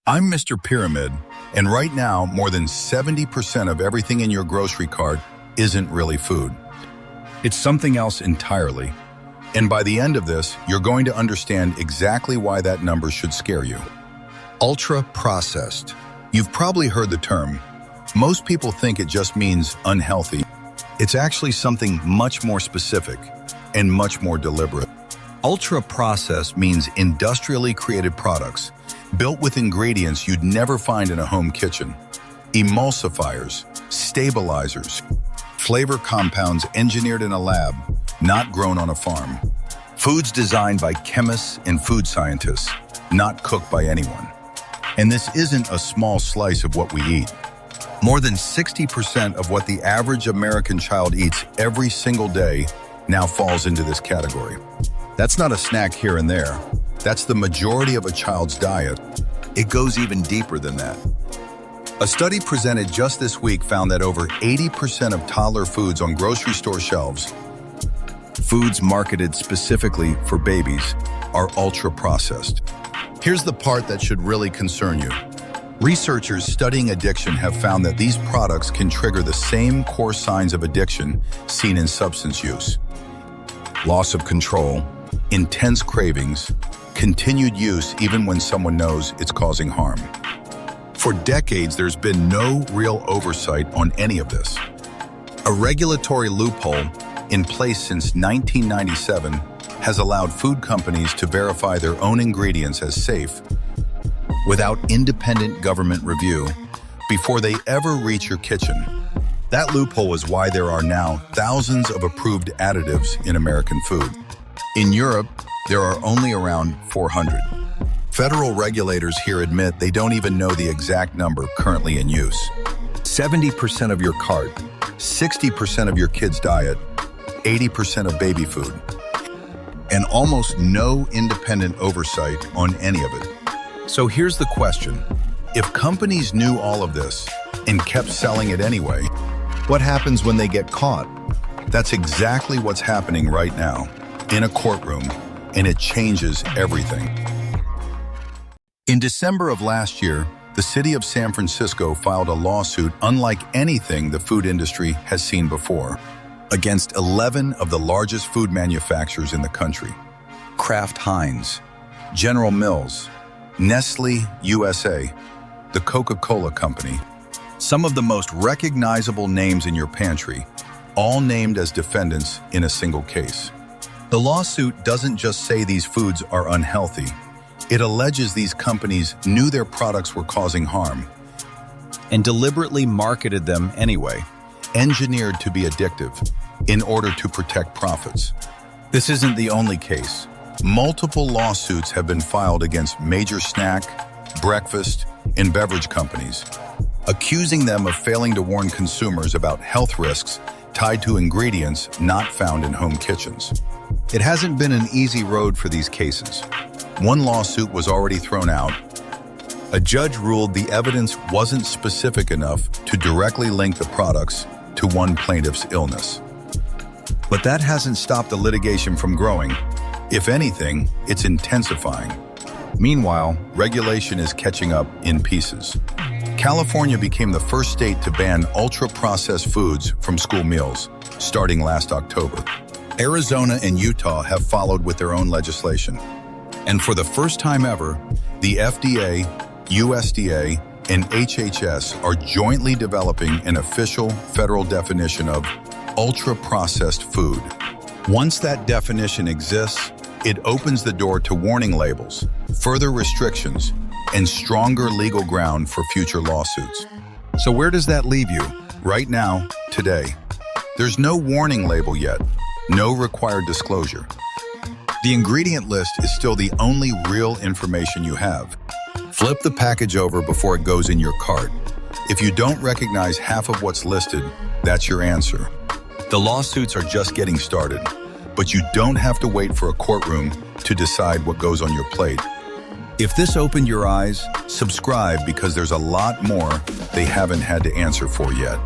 I'm Mr. Pyramid, and right now, more than 70% of everything in your grocery cart isn't really food. It's something else entirely. And by the end of this, you're going to understand exactly why that number should scare you. Ultra-processed. You've probably heard the term. Most people think it just means unhealthy. It's actually something much more specific and much more deliberate. Ultra-processed means industrially created products built with ingredients you'd never find in a home kitchen. Emulsifiers, stabilizers, flavor compounds engineered in a lab, not grown on a farm. Foods designed by chemists and food scientists, not cooked by anyone. And this isn't a small slice of what we eat. More than 60% of what the average American child eats every single day now falls into this category. That's not a snack here and there. That's the majority of a child's diet. It goes even deeper than that. A study presented just this week found that over 80% of toddler foods on grocery store shelves, foods marketed specifically for babies, are ultra-processed. Here's the part that should really concern you. Researchers studying addiction have found that these products can trigger the same core signs of addiction seen in substance use. Loss of control, intense cravings, continued use even when someone knows it's causing harm. For decades, there's been no real oversight on any of this. A regulatory loophole in place since 1997 has allowed food companies to verify their own ingredients as safe without independent government review before they ever reach your kitchen. That loophole is why there are now thousands of approved additives in American food. In Europe, there are only around 400. Federal regulators here admit they don't even know the exact number currently in use. 70% of your cart, 60% of your kid's diet, 80% of baby food, and almost no independent oversight on any of it. So here's the question. If companies knew all of this and kept selling it anyway, what happens when they get caught? That's exactly what's happening right now in a courtroom, and it changes everything. In December of last year, the city of San Francisco filed a lawsuit unlike anything the food industry has seen before, against 11 of the largest food manufacturers in the country. Kraft Heinz, General Mills, Nestle USA, the Coca-Cola Company, some of the most recognizable names in your pantry, all named as defendants in a single case. The lawsuit doesn't just say these foods are unhealthy. It alleges these companies knew their products were causing harm and deliberately marketed them anyway, engineered to be addictive in order to protect profits. This isn't the only case. Multiple lawsuits have been filed against major snack, breakfast, and beverage companies, accusing them of failing to warn consumers about health risks tied to ingredients not found in home kitchens. It hasn't been an easy road for these cases. One lawsuit was already thrown out. A judge ruled the evidence wasn't specific enough to directly link the products to one plaintiff's illness. But that hasn't stopped the litigation from growing. If anything, it's intensifying. Meanwhile, regulation is catching up in pieces. California became the first state to ban ultra-processed foods from school meals, starting last October. Arizona and Utah have followed with their own legislation. And for the first time ever, the FDA, USDA, and HHS are jointly developing an official federal definition of ultra-processed food. Once that definition exists, it opens the door to warning labels, further restrictions, and stronger legal ground for future lawsuits. So where does that leave you? Right now, today. There's no warning label yet, no required disclosure. The ingredient list is still the only real information you have. Flip the package over before it goes in your cart. If you don't recognize half of what's listed, that's your answer. The lawsuits are just getting started, but you don't have to wait for a courtroom to decide what goes on your plate. If this opened your eyes, subscribe because there's a lot more they haven't had to answer for yet.